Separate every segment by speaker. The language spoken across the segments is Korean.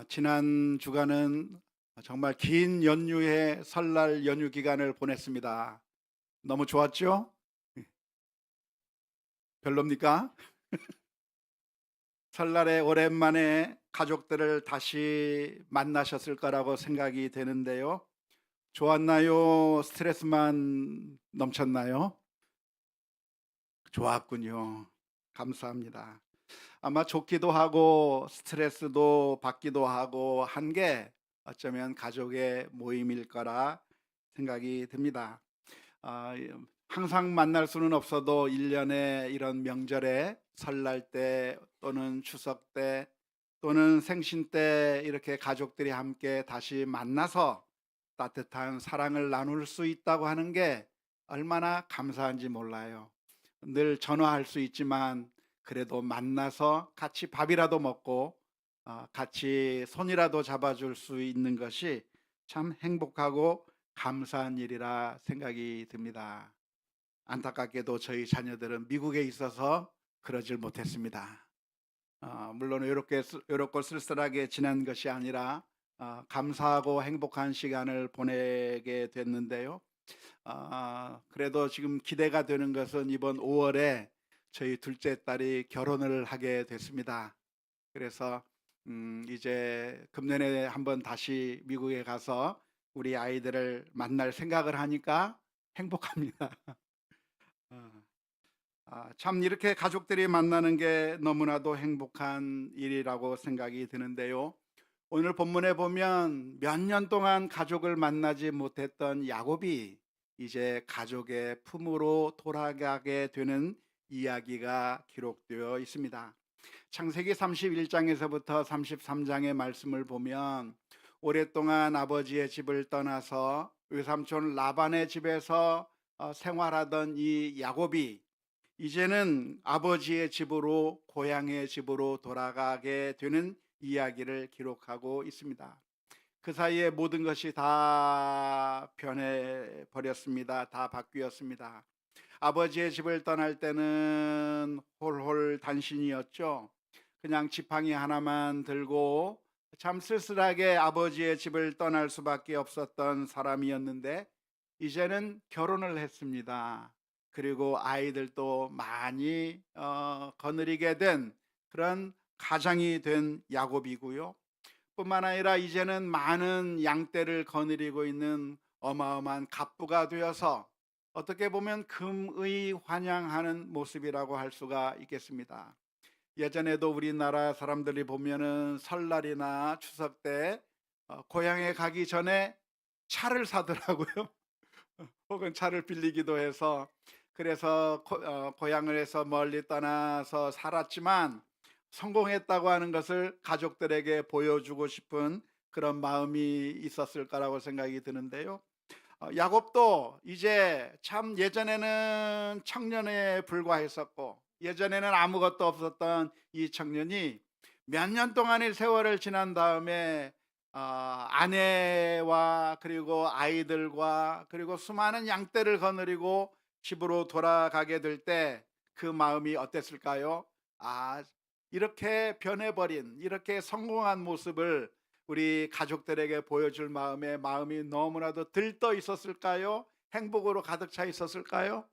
Speaker 1: 지난 주간은 정말 긴 연휴의 설날 연휴 기간을 보냈습니다. 너무 좋았죠? 별로입니까? 설날에 오랜만에 가족들을 다시 만나셨을 거라고 생각이 되는데요. 좋았나요? 스트레스만 넘쳤나요? 좋았군요. 감사합니다. 아마 좋기도 하고 스트레스도 받기도 하고 한 게 어쩌면 가족의 모임일 거라 생각이 듭니다. 아, 예, 항상 만날 수는 없어도 1년에 이런 명절에 설날 때 또는 추석 때 또는 생신 때 이렇게 가족들이 함께 다시 만나서 따뜻한 사랑을 나눌 수 있다고 하는 게 얼마나 감사한지 몰라요. 늘 전화할 수 있지만 그래도 만나서 같이 밥이라도 먹고 같이 손이라도 잡아줄 수 있는 것이 참 행복하고 감사한 일이라 생각이 듭니다. 안타깝게도 저희 자녀들은 미국에 있어서 그러질 못했습니다. 물론 외롭고 쓸쓸하게 지난 것이 아니라 감사하고 행복한 시간을 보내게 됐는데요. 그래도 지금 기대가 되는 것은 이번 5월에 저희 둘째 딸이 결혼을 하게 됐습니다. 그래서 이제 금년에 한번 다시 미국에 가서 우리 아이들을 만날 생각을 하니까 행복합니다. 어. 참 이렇게 가족들이 만나는 게 너무나도 행복한 일이라고 생각이 드는데요. 오늘 본문에 보면 몇 년 동안 가족을 만나지 못했던 야곱이 이제 가족의 품으로 돌아가게 되는 이야기가 기록되어 있습니다. 창세기 31장에서부터 33장의 말씀을 보면 오랫동안 아버지의 집을 떠나서 외삼촌 라반의 집에서 생활하던 이 야곱이 이제는 아버지의 집으로 고향의 집으로 돌아가게 되는 이야기를 기록하고 있습니다. 그 사이에 모든 것이 다 변해 버렸습니다. 다 바뀌었습니다. 아버지의 집을 떠날 때는 홀홀 단신이었죠. 그냥 지팡이 하나만 들고 참 쓸쓸하게 아버지의 집을 떠날 수밖에 없었던 사람이었는데 이제는 결혼을 했습니다. 그리고 아이들도 많이 거느리게 된 그런 가장이 된 야곱이고요. 뿐만 아니라 이제는 많은 양떼를 거느리고 있는 어마어마한 갑부가 되어서 어떻게 보면 금의 환영하는 모습이라고 할 수가 있겠습니다. 예전에도 우리나라 사람들이 보면은 설날이나 추석 때 고향에 가기 전에 차를 사더라고요. 혹은 차를 빌리기도 해서 그래서 고향을 해서 멀리 떠나서 살았지만 성공했다고 하는 것을 가족들에게 보여주고 싶은 그런 마음이 있었을 거라고 생각이 드는데요. 야곱도 이제 참 예전에는 청년에 불과했었고 예전에는 아무것도 없었던 이 청년이 몇 년 동안의 세월을 지난 다음에 아내와 그리고 아이들과 그리고 수많은 양떼를 거느리고 집으로 돌아가게 될 때 그 마음이 어땠을까요? 아, 이렇게 변해버린 이렇게 성공한 모습을 우리 가족들에게 보여줄 마음이 너무나도 들떠 있었을까요? 행복으로 가득 차 있었을까요?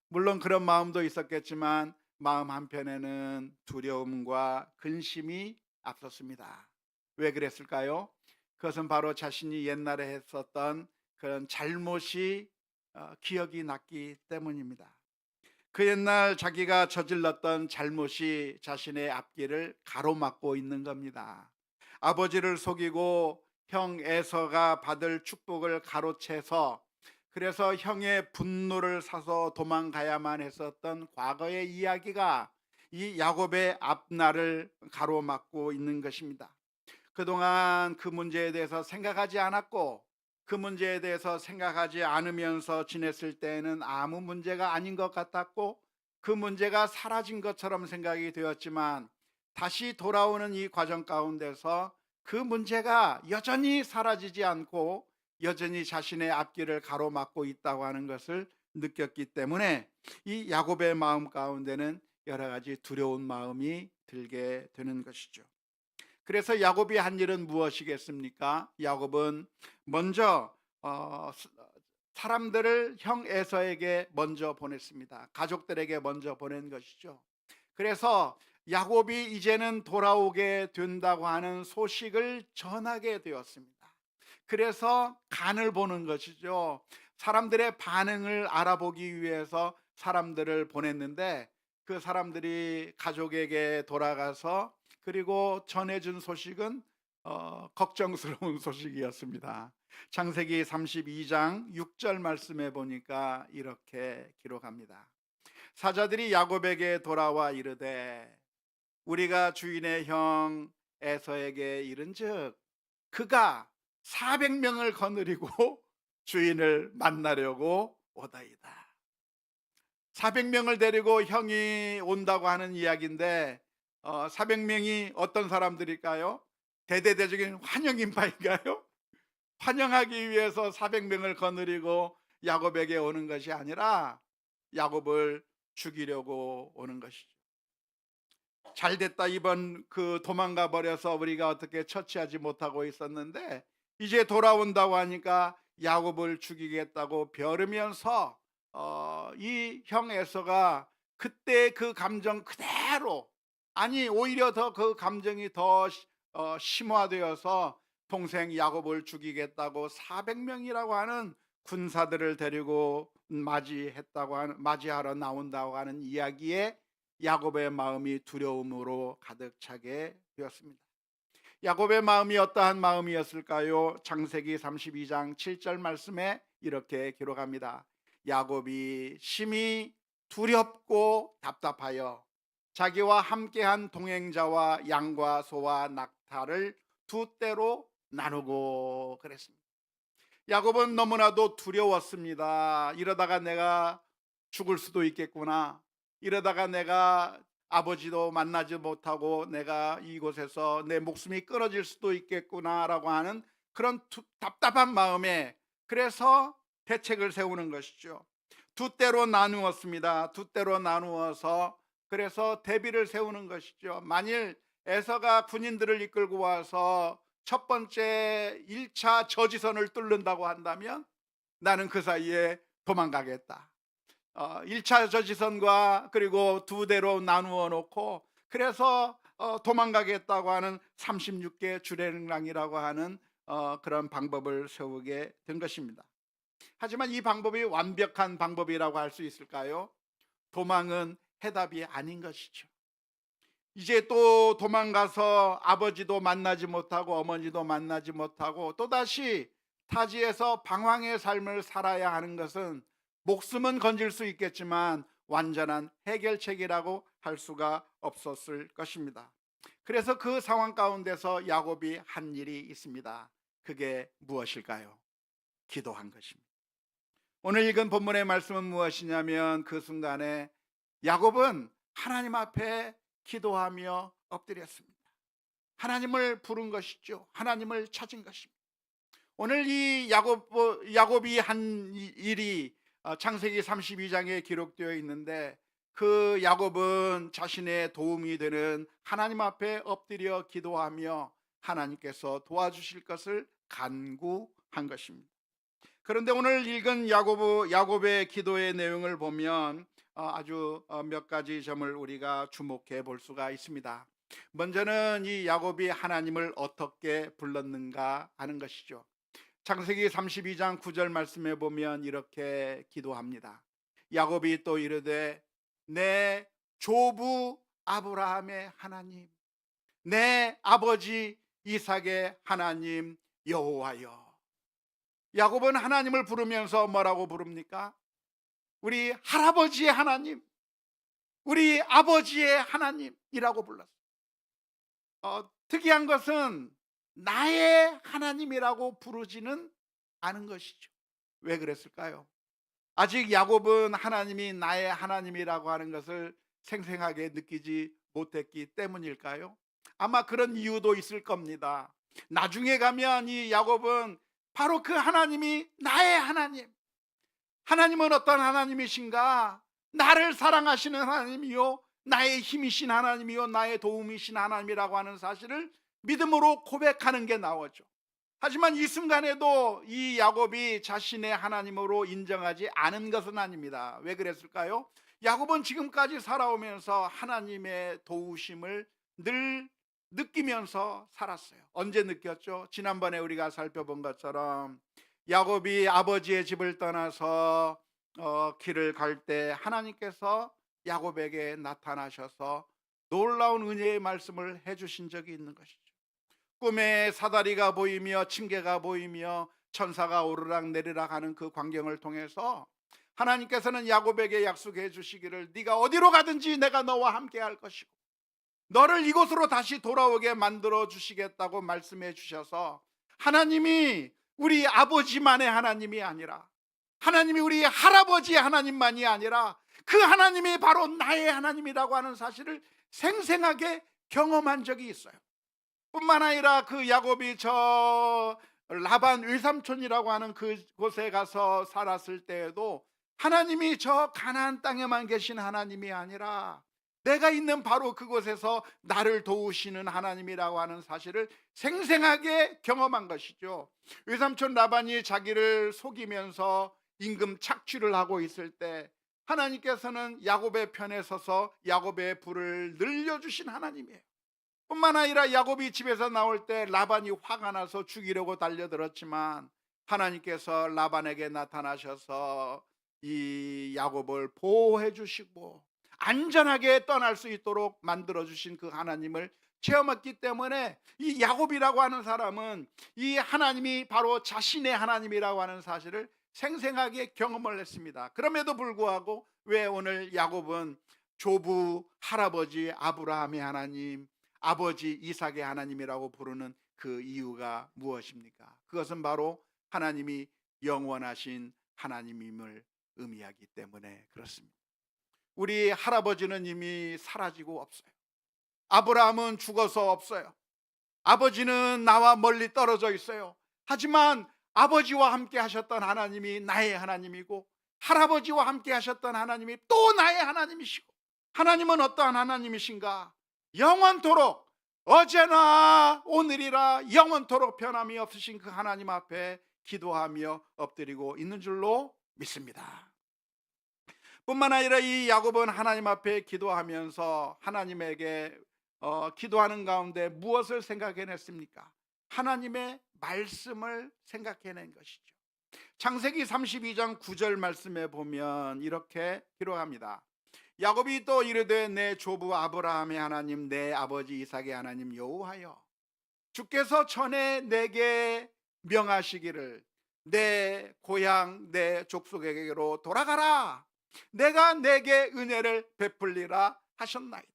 Speaker 1: 물론 그런 마음도 있었겠지만 마음 한편에는 두려움과 근심이 앞섰습니다. 왜 그랬을까요? 그것은 바로 자신이 옛날에 했었던 그런 잘못이 기억이 났기 때문입니다. 그 옛날 자기가 저질렀던 잘못이 자신의 앞길을 가로막고 있는 겁니다. 아버지를 속이고 형 에서가 받을 축복을 가로채서 그래서 형의 분노를 사서 도망가야만 했었던 과거의 이야기가 이 야곱의 앞날을 가로막고 있는 것입니다. 그동안 그 문제에 대해서 생각하지 않았고 그 문제에 대해서 생각하지 않으면서 지냈을 때에는 아무 문제가 아닌 것 같았고 그 문제가 사라진 것처럼 생각이 되었지만 다시 돌아오는 이 과정 가운데서 그 문제가 여전히 사라지지 않고 여전히 자신의 앞길을 가로막고 있다고 하는 것을 느꼈기 때문에 이 야곱의 마음 가운데는 여러 가지 두려운 마음이 들게 되는 것이죠. 그래서 야곱이 한 일은 무엇이겠습니까? 야곱은 먼저 사람들을 형 에서에게 먼저 보냈습니다. 가족들에게 먼저 보낸 것이죠. 그래서 야곱이 이제는 돌아오게 된다고 하는 소식을 전하게 되었습니다. 그래서 간을 보는 것이죠. 사람들의 반응을 알아보기 위해서 사람들을 보냈는데, 그 사람들이 가족에게 돌아가서 그리고 전해준 소식은 걱정스러운 소식이었습니다. 창세기 32장 6절 말씀에 보니까 이렇게 기록합니다. 사자들이 야곱에게 돌아와 이르되 우리가 주인의 형 에서에게 이른즉 그가 400명을 거느리고 주인을 만나려고 오다이다. 400명을 데리고 형이 온다고 하는 이야기인데 400명이 어떤 사람들일까요? 대대대적인 환영인파인가요? 환영하기 위해서 400명을 거느리고 야곱에게 오는 것이 아니라 야곱을 죽이려고 오는 것이죠. 잘됐다, 이번 도망가 버려서 우리가 어떻게 처치하지 못하고 있었는데 이제 돌아온다고 하니까 야곱을 죽이겠다고 벼르면서 이 형 에서가 그때 그 감정 그대로, 아니 오히려 더 그 감정이 더 심화되어서 동생 야곱을 죽이겠다고 400명이라고 하는 군사들을 데리고 맞이하러 나온다고 하는 이야기에 야곱의 마음이 두려움으로 가득 차게 되었습니다. 야곱의 마음이 어떠한 마음이었을까요? 창세기 32장 7절 말씀에 이렇게 기록합니다. 야곱이 심히 두렵고 답답하여 자기와 함께한 동행자와 양과 소와 낙타를 두 떼로 나누고 그랬습니다. 야곱은 너무나도 두려웠습니다. 이러다가 내가 죽을 수도 있겠구나. 이러다가 내가 아버지도 만나지 못하고 내가 이곳에서 내 목숨이 끊어질 수도 있겠구나라고 하는 그런 답답한 마음에, 그래서 대책을 세우는 것이죠. 두 떼로 나누었습니다. 두 떼로 나누어서 그래서 대비를 세우는 것이죠. 만일 에서가 군인들을 이끌고 와서 첫 번째 1차 저지선을 뚫는다고 한다면 나는 그 사이에 도망가겠다. 1차 저지선과 그리고 두 대로 나누어 놓고 그래서 도망가겠다고 하는 36개 주랭랑이라고 하는 그런 방법을 세우게 된 것입니다. 하지만 이 방법이 완벽한 방법이라고 할 수 있을까요? 도망은 해답이 아닌 것이죠. 이제 또 도망가서 아버지도 만나지 못하고 어머니도 만나지 못하고 또다시 타지에서 방황의 삶을 살아야 하는 것은 목숨은 건질 수 있겠지만 완전한 해결책이라고 할 수가 없었을 것입니다. 그래서 그 상황 가운데서 야곱이 한 일이 있습니다. 그게 무엇일까요? 기도한 것입니다. 오늘 읽은 본문의 말씀은 무엇이냐면 그 순간에 야곱은 하나님 앞에 기도하며 엎드렸습니다. 하나님을 부른 것이죠. 하나님을 찾은 것입니다. 오늘 이 야곱이 한 일이 창세기 32장에 기록되어 있는데, 그 야곱은 자신의 도움이 되는 하나님 앞에 엎드려 기도하며 하나님께서 도와주실 것을 간구한 것입니다. 그런데 오늘 읽은 야곱의 기도의 내용을 보면 아주 몇 가지 점을 우리가 주목해 볼 수가 있습니다. 먼저는 이 야곱이 하나님을 어떻게 불렀는가 하는 것이죠. 창세기 32장 9절 말씀에 보면 이렇게 기도합니다. 야곱이 또 이르되 내 조부 아브라함의 하나님, 내 아버지 이삭의 하나님 여호와여. 야곱은 하나님을 부르면서 뭐라고 부릅니까? 우리 할아버지의 하나님, 우리 아버지의 하나님이라고 불렀어요. 특이한 것은 나의 하나님이라고 부르지는 않은 것이죠. 왜 그랬을까요? 아직 야곱은 하나님이 나의 하나님이라고 하는 것을 생생하게 느끼지 못했기 때문일까요? 아마 그런 이유도 있을 겁니다. 나중에 가면 이 야곱은 바로 그 하나님이 나의 하나님, 하나님은 어떤 하나님이신가? 나를 사랑하시는 하나님이요, 나의 힘이신 하나님이요, 나의 도움이신 하나님이라고 하는 사실을 믿음으로 고백하는 게 나오죠. 하지만 이 순간에도 이 야곱이 자신의 하나님으로 인정하지 않은 것은 아닙니다. 왜 그랬을까요? 야곱은 지금까지 살아오면서 하나님의 도우심을 늘 느끼면서 살았어요. 언제 느꼈죠? 지난번에 우리가 살펴본 것처럼 야곱이 아버지의 집을 떠나서 길을 갈 때 하나님께서 야곱에게 나타나셔서 놀라운 은혜의 말씀을 해주신 적이 있는 것이죠. 꿈에 사다리가 보이며 징계가 보이며 천사가 오르락 내리락 하는 그 광경을 통해서 하나님께서는 야곱에게 약속해 주시기를 네가 어디로 가든지 내가 너와 함께 할 것이고 너를 이곳으로 다시 돌아오게 만들어 주시겠다고 말씀해 주셔서, 하나님이 우리 아버지만의 하나님이 아니라, 하나님이 우리 할아버지의 하나님만이 아니라 그 하나님이 바로 나의 하나님이라고 하는 사실을 생생하게 경험한 적이 있어요. 뿐만 아니라 그 야곱이 저 라반 외삼촌이라고 하는 그곳에 가서 살았을 때에도 하나님이 저 가나안 땅에만 계신 하나님이 아니라 내가 있는 바로 그곳에서 나를 도우시는 하나님이라고 하는 사실을 생생하게 경험한 것이죠. 외삼촌 라반이 자기를 속이면서 임금 착취를 하고 있을 때 하나님께서는 야곱의 편에 서서 야곱의 부를 늘려주신 하나님이에요. 뿐만 아니라 야곱이 집에서 나올 때 라반이 화가 나서 죽이려고 달려들었지만 하나님께서 라반에게 나타나셔서 이 야곱을 보호해 주시고 안전하게 떠날 수 있도록 만들어 주신 그 하나님을 체험했기 때문에 이 야곱이라고 하는 사람은 이 하나님이 바로 자신의 하나님이라고 하는 사실을 생생하게 경험을 했습니다. 그럼에도 불구하고 왜 오늘 야곱은 조부 할아버지 아브라함의 하나님, 아버지 이삭의 하나님이라고 부르는 그 이유가 무엇입니까? 그것은 바로 하나님이 영원하신 하나님임을 의미하기 때문에 그렇습니다. 우리 할아버지는 이미 사라지고 없어요. 아브라함은 죽어서 없어요. 아버지는 나와 멀리 떨어져 있어요. 하지만 아버지와 함께 하셨던 하나님이 나의 하나님이고 할아버지와 함께 하셨던 하나님이 또 나의 하나님이시고, 하나님은 어떠한 하나님이신가? 영원토록, 어제나 오늘이라 영원토록 변함이 없으신 그 하나님 앞에 기도하며 엎드리고 있는 줄로 믿습니다. 뿐만 아니라 이 야곱은 하나님 앞에 기도하면서 하나님에게 기도하는 가운데 무엇을 생각해냈습니까? 하나님의 말씀을 생각해낸 것이죠. 창세기 32장 9절 말씀에 보면 이렇게 기록합니다. 야곱이 또 이르되 내 조부 아브라함의 하나님 내 아버지 이삭의 하나님 여호와여, 주께서 전에 내게 명하시기를 내 고향 내 족속에게로 돌아가라, 내가 내게 은혜를 베풀리라 하셨나이다.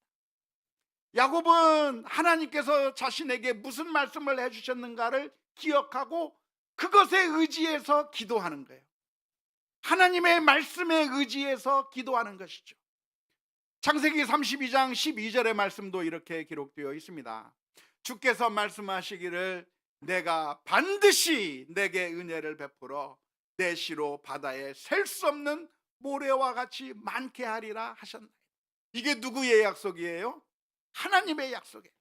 Speaker 1: 야곱은 하나님께서 자신에게 무슨 말씀을 해주셨는가를 기억하고 그것에 의지해서 기도하는 거예요. 하나님의 말씀에 의지해서 기도하는 것이죠. 창세기 32장 12절의 말씀도 이렇게 기록되어 있습니다. 주께서 말씀하시기를 내가 반드시 내게 은혜를 베풀어 내 시로 바다에 셀 수 없는 모래와 같이 많게 하리라 하셨나이다. 이게 누구의 약속이에요? 하나님의 약속이에요.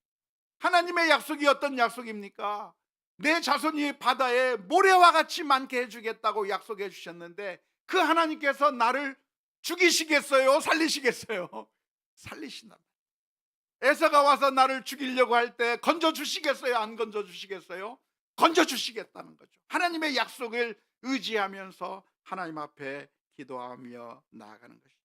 Speaker 1: 하나님의 약속이 어떤 약속입니까? 내 자손이 바다에 모래와 같이 많게 해주겠다고 약속해 주셨는데 그 하나님께서 나를 죽이시겠어요? 살리시겠어요? 살리신다. 에서가 와서 나를 죽이려고 할 때 건져 주시겠어요? 안 건져 주시겠어요? 건져 주시겠다는 거죠. 하나님의 약속을 의지하면서 하나님 앞에 기도하며 나아가는 것이죠.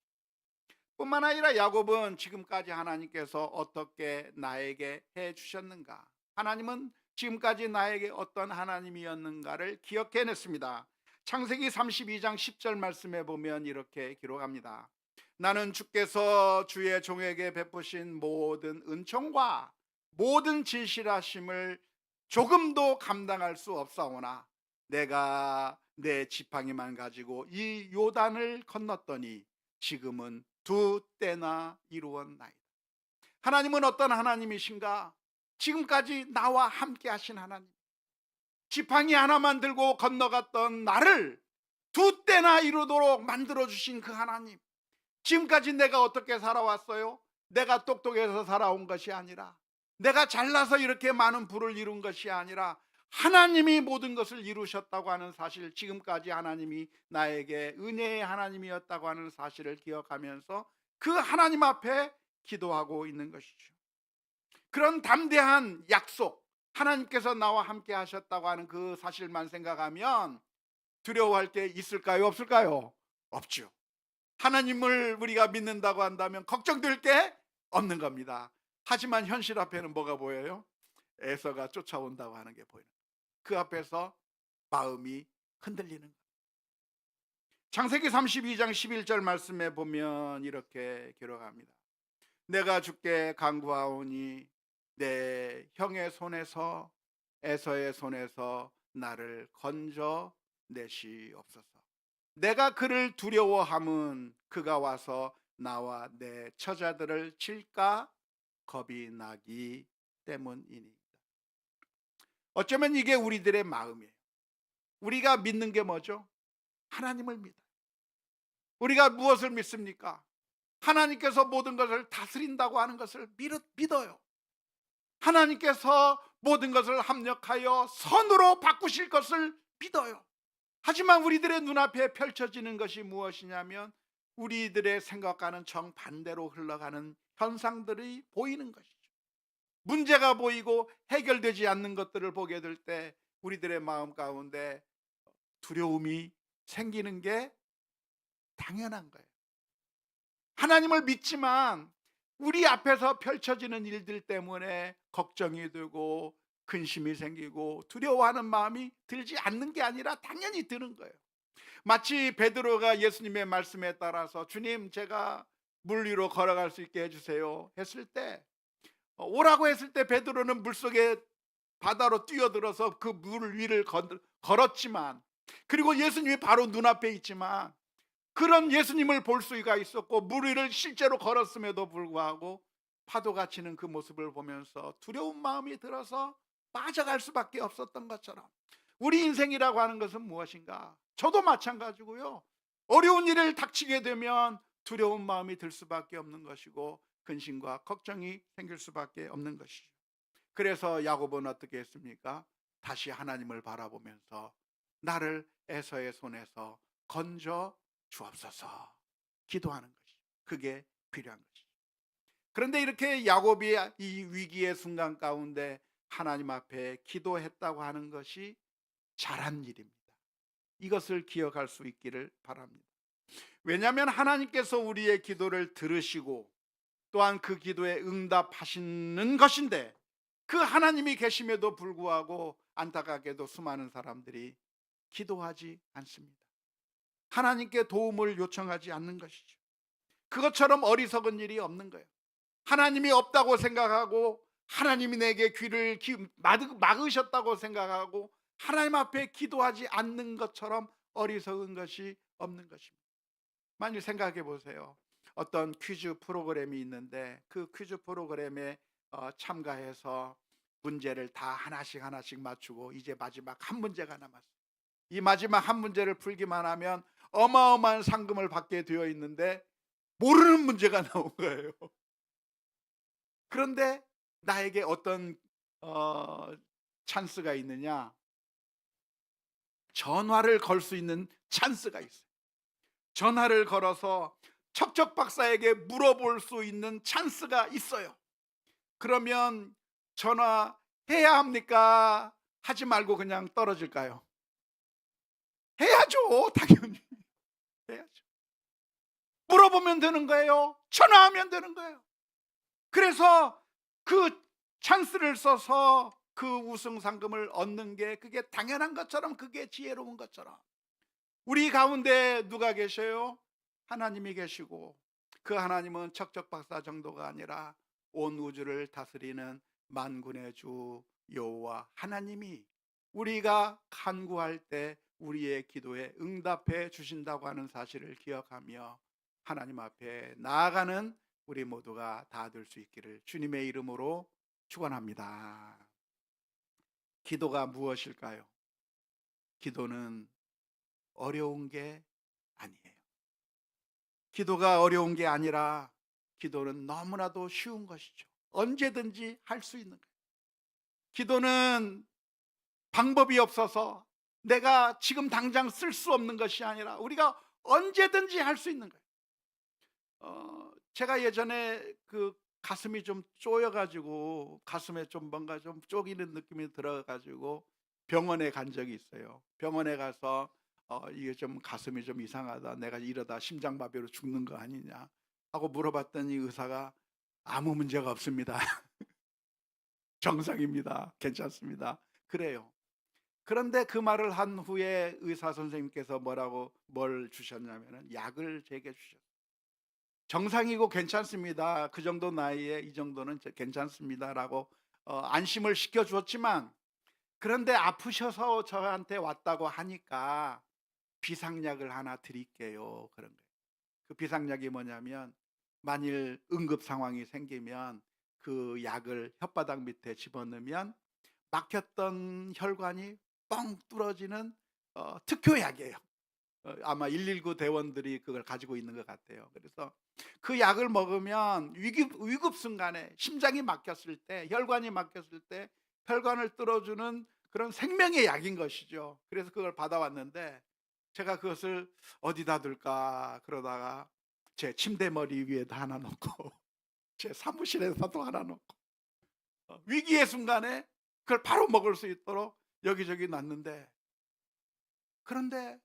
Speaker 1: 뿐만 아니라 야곱은 지금까지 하나님께서 어떻게 나에게 해 주셨는가, 하나님은 지금까지 나에게 어떤 하나님이었는가를 기억해냈습니다. 창세기 32장 10절 말씀에 보면 이렇게 기록합니다. 나는 주께서 주의 종에게 베푸신 모든 은총과 모든 진실하심을 조금도 감당할 수 없사오나 내가 내 지팡이만 가지고 이 요단을 건넜더니 지금은 두 때나 이루었나이다. 하나님은 어떤 하나님이신가? 지금까지 나와 함께 하신 하나님, 지팡이 하나만 들고 건너갔던 나를 두 때나 이루도록 만들어주신 그 하나님, 지금까지 내가 어떻게 살아왔어요? 내가 똑똑해서 살아온 것이 아니라 내가 잘나서 이렇게 많은 부를 이룬 것이 아니라 하나님이 모든 것을 이루셨다고 하는 사실, 지금까지 하나님이 나에게 은혜의 하나님이었다고 하는 사실을 기억하면서 그 하나님 앞에 기도하고 있는 것이죠. 그런 담대한 약속, 하나님께서 나와 함께 하셨다고 하는 그 사실만 생각하면 두려워할 게 있을까요? 없을까요? 없죠. 하나님을 우리가 믿는다고 한다면 걱정될 게 없는 겁니다. 하지만 현실 앞에는 뭐가 보여요? 에서가 쫓아온다고 하는 게 보여요. 그 앞에서 마음이 흔들리는 거예요. 창세기 32장 11절 말씀에 보면 이렇게 기록합니다. 내가 주께 간구하오니 내 형의 손에서, 에서의 손에서 나를 건져 내시옵소서. 내가 그를 두려워함은 그가 와서 나와 내 처자들을 칠까 겁이 나기 때문이니. 어쩌면 이게 우리들의 마음이에요. 우리가 믿는 게 뭐죠? 하나님을 믿어요. 우리가 무엇을 믿습니까? 하나님께서 모든 것을 다스린다고 하는 것을 믿어요. 하나님께서 모든 것을 합력하여 선으로 바꾸실 것을 믿어요. 하지만 우리들의 눈앞에 펼쳐지는 것이 무엇이냐면 우리들의 생각과는 정반대로 흘러가는 현상들이 보이는 것이죠. 문제가 보이고 해결되지 않는 것들을 보게 될 때 우리들의 마음 가운데 두려움이 생기는 게 당연한 거예요. 하나님을 믿지만 우리 앞에서 펼쳐지는 일들 때문에 걱정이 되고 근심이 생기고 두려워하는 마음이 들지 않는 게 아니라 당연히 드는 거예요. 마치 베드로가 예수님의 말씀에 따라서 주님, 제가 물 위로 걸어갈 수 있게 해주세요 했을 때, 오라고 했을 때 베드로는 물속에 바다로 뛰어들어서 그 물 위를 걸었지만, 그리고 예수님이 바로 눈앞에 있지만 그런 예수님을 볼 수가 있었고 물 위를 실제로 걸었음에도 불구하고 파도가 치는 그 모습을 보면서 두려운 마음이 들어서 빠져갈 수밖에 없었던 것처럼, 우리 인생이라고 하는 것은 무엇인가? 저도 마찬가지고요. 어려운 일을 닥치게 되면 두려운 마음이 들 수밖에 없는 것이고 근심과 걱정이 생길 수밖에 없는 것이죠. 그래서 야고보는 어떻게 했습니까? 다시 하나님을 바라보면서 나를 에서의 손에서 건져 주옵소서 기도하는 것이, 그게 필요한 것이죠. 그런데 이렇게 야곱이 이 위기의 순간 가운데 하나님 앞에 기도했다고 하는 것이 잘한 일입니다. 이것을 기억할 수 있기를 바랍니다. 왜냐하면 하나님께서 우리의 기도를 들으시고 또한 그 기도에 응답하시는 것인데, 그 하나님이 계심에도 불구하고 안타깝게도 수많은 사람들이 기도하지 않습니다. 하나님께 도움을 요청하지 않는 것이죠. 그것처럼 어리석은 일이 없는 거예요. 하나님이 없다고 생각하고 하나님이 내게 귀를 막으셨다고 생각하고 하나님 앞에 기도하지 않는 것처럼 어리석은 것이 없는 것입니다. 만일 생각해 보세요. 어떤 퀴즈 프로그램이 있는데 그 퀴즈 프로그램에 참가해서 문제를 다 하나씩 맞추고 이제 마지막 한 문제가 남았어요. 이 마지막 한 문제를 풀기만 하면 어마어마한 상금을 받게 되어 있는데 모르는 문제가 나온 거예요. 그런데 나에게 어떤 찬스가 있느냐? 전화를 걸 수 있는 찬스가 있어요. 전화를 걸어서 척척 박사에게 물어볼 수 있는 찬스가 있어요. 그러면 전화해야 합니까? 하지 말고 그냥 떨어질까요? 해야죠. 당연히 해야죠. 물어보면 되는 거예요. 전화하면 되는 거예요. 그래서 그 찬스를 써서 그 우승 상금을 얻는 게 그게 당연한 것처럼, 그게 지혜로운 것처럼, 우리 가운데 누가 계셔요? 하나님이 계시고 그 하나님은 척척 박사 정도가 아니라 온 우주를 다스리는 만군의 주 여호와 하나님이 우리가 간구할 때 우리의 기도에 응답해 주신다고 하는 사실을 기억하며 하나님 앞에 나아가는 우리 모두가 다 될 수 있기를 주님의 이름으로 축원합니다. 기도가 무엇일까요? 기도는 어려운 게 아니에요. 기도가 어려운 게 아니라 기도는 너무나도 쉬운 것이죠. 언제든지 할 수 있는 거예요. 기도는 방법이 없어서 내가 지금 당장 쓸 수 없는 것이 아니라 우리가 언제든지 할 수 있는 거예요. 제가 예전에 그 가슴이 좀 쪼여 가지고 가슴에 좀 뭔가 좀 쪼이는 느낌이 들어 가지고 병원에 간 적이 있어요. 병원에 가서 이게 좀 가슴이 좀 이상하다. 내가 이러다 심장마비로 죽는 거 아니냐 하고 물어봤더니 의사가 아무 문제가 없습니다. 정상입니다. 괜찮습니다. 그래요. 그런데 그 말을 한 후에 의사 선생님께서 뭘 주셨냐면은 약을 제게 주셨어요. 정상이고 괜찮습니다. 그 정도 나이에 이 정도는 괜찮습니다라고 안심을 시켜 주었지만, 그런데 아프셔서 저한테 왔다고 하니까 비상약을 하나 드릴게요. 그런 거예요. 그 비상약이 뭐냐면 만일 응급 상황이 생기면 그 약을 혓바닥 밑에 집어넣으면 막혔던 혈관이 뻥 뚫어지는 특효약이에요. 아마 119 대원들이 그걸 가지고 있는 것 같아요. 그래서 그 약을 먹으면 위급 순간에 심장이 막혔을 때, 혈관이 막혔을 때 혈관을 뚫어주는 그런 생명의 약인 것이죠. 그래서 그걸 받아왔는데 제가 그것을 어디다 둘까 그러다가 제 침대 머리 위에도 하나 놓고 제 사무실에서도 하나 놓고 위기의 순간에 그걸 바로 먹을 수 있도록 여기저기 놨는데, 그런데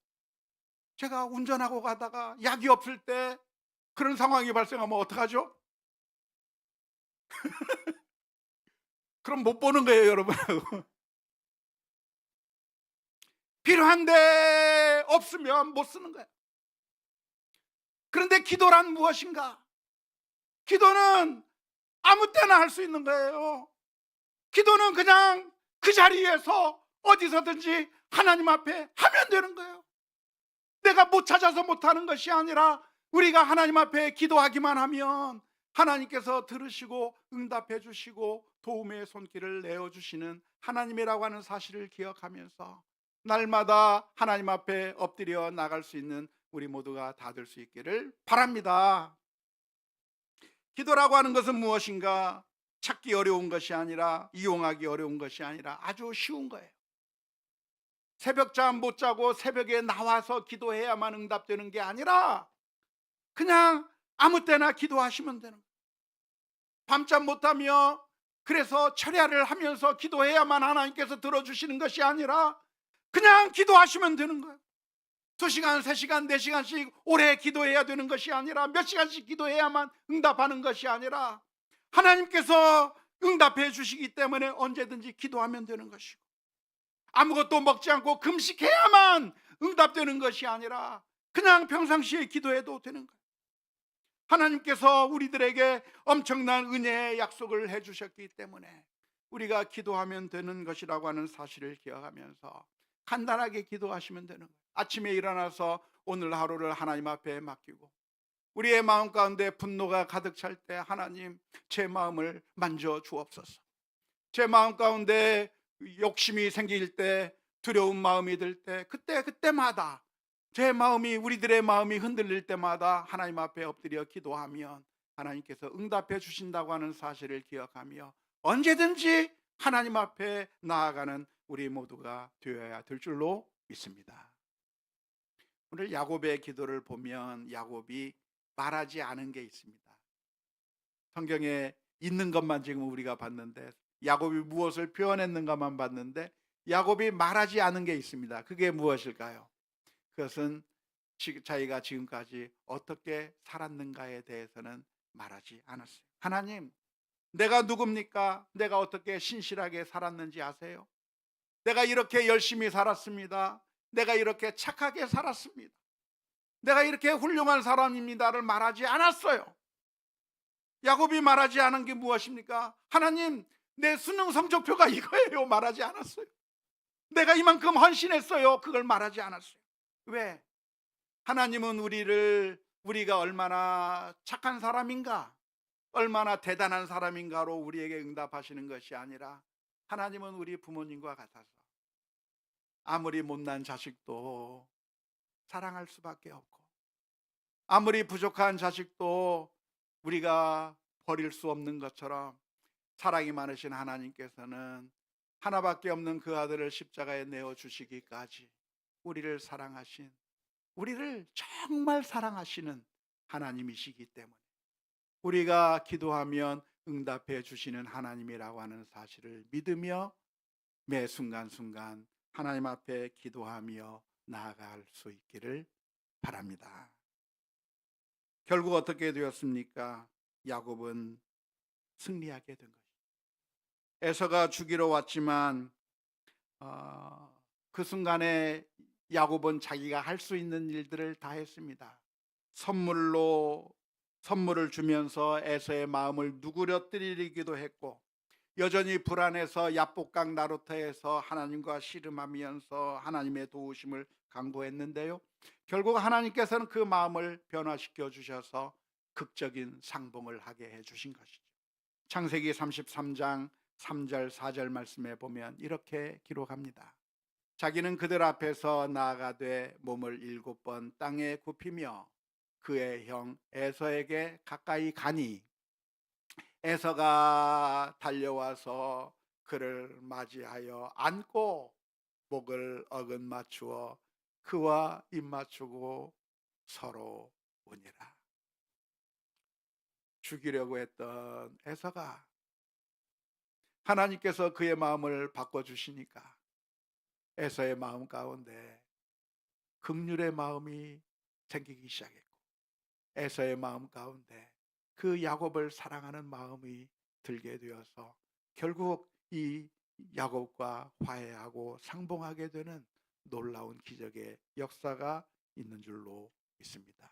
Speaker 1: 제가 운전하고 가다가 약이 없을 때 그런 상황이 발생하면 어떡하죠? 그럼 못 보는 거예요, 여러분. 필요한데 없으면 못 쓰는 거예요. 그런데 기도란 무엇인가? 기도는 아무 때나 할 수 있는 거예요. 기도는 그냥 그 자리에서 어디서든지 하나님 앞에 하면 되는 거예요. 내가 못 찾아서 못하는 것이 아니라 우리가 하나님 앞에 기도하기만 하면 하나님께서 들으시고 응답해 주시고 도움의 손길을 내어주시는 하나님이라고 하는 사실을 기억하면서 날마다 하나님 앞에 엎드려 나갈 수 있는 우리 모두가 다 될 수 있기를 바랍니다. 기도라고 하는 것은 무엇인가? 찾기 어려운 것이 아니라, 이용하기 어려운 것이 아니라 아주 쉬운 거예요. 새벽잠 못 자고 새벽에 나와서 기도해야만 응답되는 게 아니라 그냥 아무 때나 기도하시면 되는 거예요. 밤잠 못하며 그래서 철야를 하면서 기도해야만 하나님께서 들어주시는 것이 아니라 그냥 기도하시면 되는 거예요. 2시간, 3시간, 4시간씩 오래 기도해야 되는 것이 아니라, 몇 시간씩 기도해야만 응답하는 것이 아니라 하나님께서 응답해 주시기 때문에 언제든지 기도하면 되는 것이고, 아무것도 먹지 않고 금식해야만 응답되는 것이 아니라 그냥 평상시에 기도해도 되는 거예요. 하나님께서 우리들에게 엄청난 은혜의 약속을 해주셨기 때문에 우리가 기도하면 되는 것이라고 하는 사실을 기억하면서 간단하게 기도하시면 되는 거예요. 아침에 일어나서 오늘 하루를 하나님 앞에 맡기고, 우리의 마음 가운데 분노가 가득 찰 때 하나님, 제 마음을 만져 주옵소서. 제 마음 가운데 욕심이 생길 때, 두려운 마음이 들 때, 그때마다 제 마음이, 우리들의 마음이 흔들릴 때마다 하나님 앞에 엎드려 기도하면 하나님께서 응답해 주신다고 하는 사실을 기억하며 언제든지 하나님 앞에 나아가는 우리 모두가 되어야 될 줄로 믿습니다. 오늘 야곱의 기도를 보면 야곱이 말하지 않은 게 있습니다. 성경에 있는 것만 지금 우리가 봤는데, 야곱이 무엇을 표현했는가만 봤는데 야곱이 말하지 않은 게 있습니다. 그게 무엇일까요? 그것은 자기가 지금까지 어떻게 살았는가에 대해서는 말하지 않았어요. 하나님, 내가 누굽니까? 내가 어떻게 신실하게 살았는지 아세요? 내가 이렇게 열심히 살았습니다. 내가 이렇게 착하게 살았습니다. 내가 이렇게 훌륭한 사람입니다를 말하지 않았어요. 야곱이 말하지 않은 게 무엇입니까? 하나님, 내 수능 성적표가 이거예요. 말하지 않았어요. 내가 이만큼 헌신했어요. 그걸 말하지 않았어요. 왜? 하나님은 우리가 얼마나 착한 사람인가, 얼마나 대단한 사람인가로 우리에게 응답하시는 것이 아니라, 하나님은 우리 부모님과 같아서 아무리 못난 자식도 사랑할 수밖에 없고, 아무리 부족한 자식도 우리가 버릴 수 없는 것처럼 사랑이 많으신 하나님께서는 하나밖에 없는 그 아들을 십자가에 내어 주시기까지 우리를 사랑하신, 우리를 정말 사랑하시는 하나님이시기 때문에 우리가 기도하면 응답해 주시는 하나님이라고 하는 사실을 믿으며 매 순간순간 하나님 앞에 기도하며 나아갈 수 있기를 바랍니다. 결국 어떻게 되었습니까? 야곱은 승리하게 된 것입니다. 에서가 죽이러 왔지만 그 순간에 야곱은 자기가 할 수 있는 일들을 다 했습니다. 선물을 주면서 에서의 마음을 누그러뜨리기도 했고, 여전히 불안해서 야복강 나루터에서 하나님과 씨름하면서 하나님의 도우심을 간구했는데요, 결국 하나님께서는 그 마음을 변화시켜 주셔서 극적인 상봉을 하게 해 주신 것이죠. 창세기 33장 3절 4절 말씀에 보면 이렇게 기록합니다. 자기는 그들 앞에서 나아가되 몸을 7번 땅에 굽히며 그의 형 에서에게 가까이 가니 에서가 달려와서 그를 맞이하여 안고 목을 어긋 맞추어 그와 입 맞추고 서로 우니라. 죽이려고 했던 에서가 하나님께서 그의 마음을 바꿔주시니까 에서의 마음 가운데 긍휼의 마음이 생기기 시작했고, 에서의 마음 가운데 그 야곱을 사랑하는 마음이 들게 되어서 결국 이 야곱과 화해하고 상봉하게 되는 놀라운 기적의 역사가 있는 줄로 믿습니다.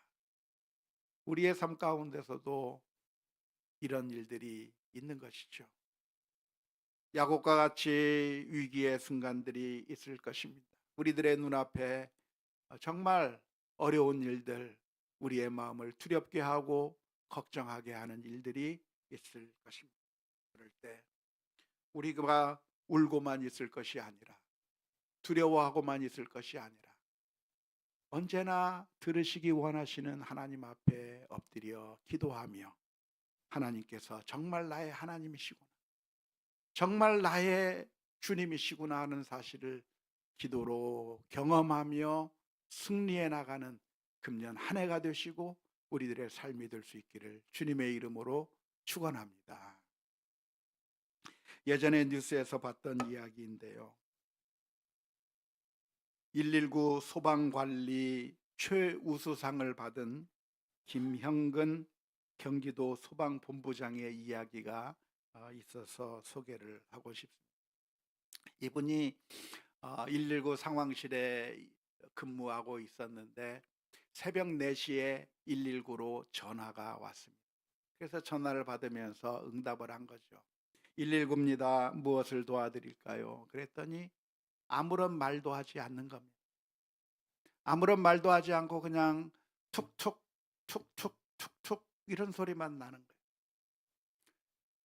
Speaker 1: 우리의 삶 가운데서도 이런 일들이 있는 것이죠. 야곱과 같이 위기의 순간들이 있을 것입니다. 우리들의 눈앞에 정말 어려운 일들, 우리의 마음을 두렵게 하고 걱정하게 하는 일들이 있을 것입니다. 그럴 때 우리가 울고만 있을 것이 아니라, 두려워하고만 있을 것이 아니라, 언제나 들으시기 원하시는 하나님 앞에 엎드려 기도하며 하나님께서 정말 나의 하나님이시구나, 정말 나의 주님이시구나 하는 사실을 기도로 경험하며 승리해 나가는 금년 한 해가 되시고 우리들의 삶이 될 수 있기를 주님의 이름으로 축원합니다. 예전에 뉴스에서 봤던 이야기인데요, 119 소방관리 최우수상을 받은 김형근 경기도 소방본부장의 이야기가 있어서 소개를 하고 싶습니다. 이분이 119 상황실에 근무하고 있었는데 새벽 4시에 119로 전화가 왔습니다. 그래서 전화를 받으면서 응답을 한 거죠. 119입니다. 무엇을 도와드릴까요? 그랬더니 아무런 말도 하지 않는 겁니다. 아무런 말도 하지 않고 그냥 툭툭 툭툭 툭툭 이런 소리만 나는 거예요.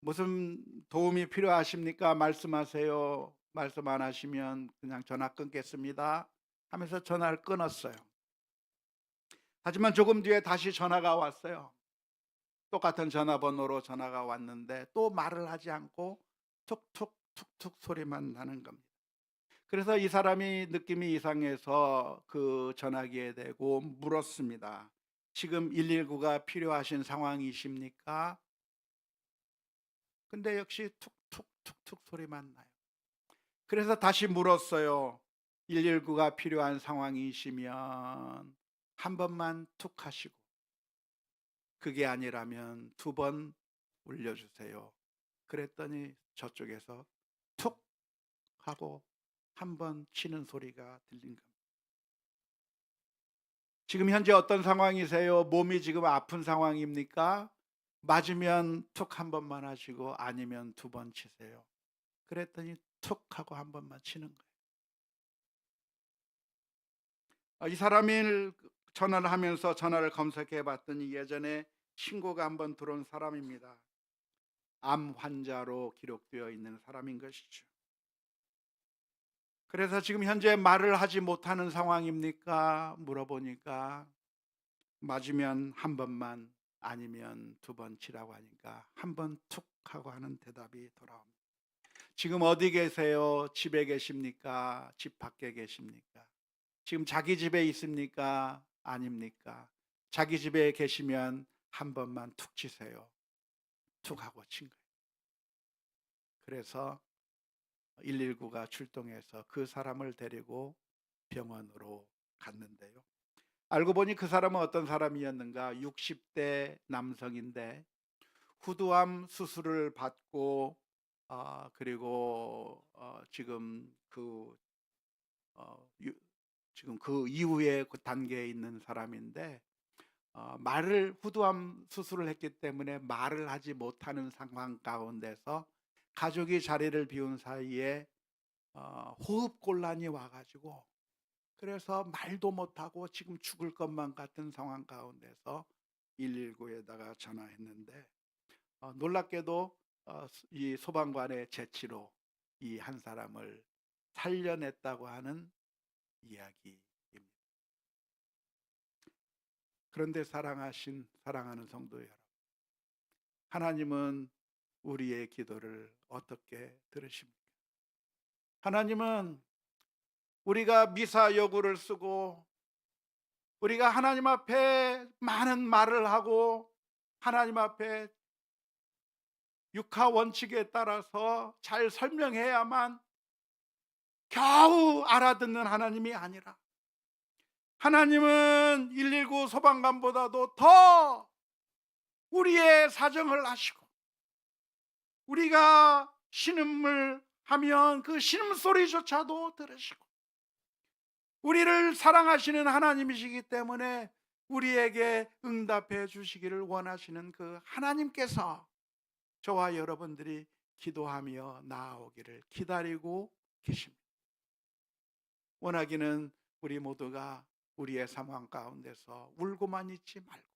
Speaker 1: 무슨 도움이 필요하십니까? 말씀하세요. 말씀 안 하시면 그냥 전화 끊겠습니다 하면서 전화를 끊었어요. 하지만 조금 뒤에 다시 전화가 왔어요. 똑같은 전화번호로 전화가 왔는데 또 말을 하지 않고 툭툭 툭툭 소리만 나는 겁니다. 그래서 이 사람이 느낌이 이상해서 그 전화기에 대고 물었습니다. 지금 119가 필요하신 상황이십니까? 근데 역시 툭툭 툭툭 소리만 나요. 그래서 다시 물었어요. 119가 필요한 상황이시면 한 번만 툭 하시고, 그게 아니라면 2번 울려주세요. 그랬더니 저쪽에서 툭 하고 한 번 치는 소리가 들린 겁니다. 지금 현재 어떤 상황이세요? 몸이 지금 아픈 상황입니까? 맞으면 툭 한 번만 하시고 아니면 2번 치세요. 그랬더니 툭 하고 한 번만 치는 거예요. 이 사람이 전화를 하면서 전화를 검색해 봤더니 예전에 신고가 한번 들어온 사람입니다. 암 환자로 기록되어 있는 사람인 것이죠. 그래서 지금 현재 말을 하지 못하는 상황입니까? 물어보니까 맞으면 한 번만, 아니면 2번 치라고 하니까 한 번 툭 하고 하는 대답이 돌아옵니다. 지금 어디 계세요? 집에 계십니까? 집 밖에 계십니까? 지금 자기 집에 있습니까? 아닙니까? 자기 집에 계시면 한 번만 툭 치세요. 툭 하고 친 거예요. 그래서 119가 출동해서 그 사람을 데리고 병원으로 갔는데요. 알고 보니 그 사람은 어떤 사람이었는가? 60대 남성인데 후두암 수술을 받고 그리고 어, 유- 지금 그 이후에 그 단계에 있는 사람인데 말을 후두암 수술을 했기 때문에 말을 하지 못하는 상황 가운데서 가족이 자리를 비운 사이에 호흡 곤란이 와가지고 그래서 말도 못하고 지금 죽을 것만 같은 상황 가운데서 119에다가 전화했는데 놀랍게도 이 소방관의 재치로 이 한 사람을 살려냈다고 하는 이야기입니다. 그런데 사랑하는 성도 여러분, 하나님은 우리의 기도를 어떻게 들으십니까? 하나님은 우리가 미사 여구를 쓰고 우리가 하나님 앞에 많은 말을 하고 하나님 앞에 육하 원칙에 따라서 잘 설명해야만 겨우 알아듣는 하나님이 아니라 하나님은 119 소방관보다도 더 우리의 사정을 아시고 우리가 신음을 하면 그 신음소리조차도 들으시고 우리를 사랑하시는 하나님이시기 때문에 우리에게 응답해 주시기를 원하시는 그 하나님께서 저와 여러분들이 기도하며 나아오기를 기다리고 계십니다. 원하기는 우리 모두가 우리의 상황 가운데서 울고만 있지 말고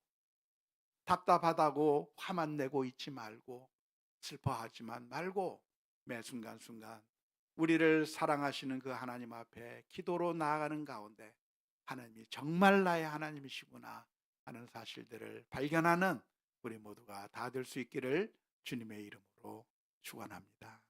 Speaker 1: 답답하다고 화만 내고 있지 말고 슬퍼하지만 말고 매 순간순간 우리를 사랑하시는 그 하나님 앞에 기도로 나아가는 가운데 하나님이 정말 나의 하나님이시구나 하는 사실들을 발견하는 우리 모두가 다 될 수 있기를 주님의 이름으로 축원합니다.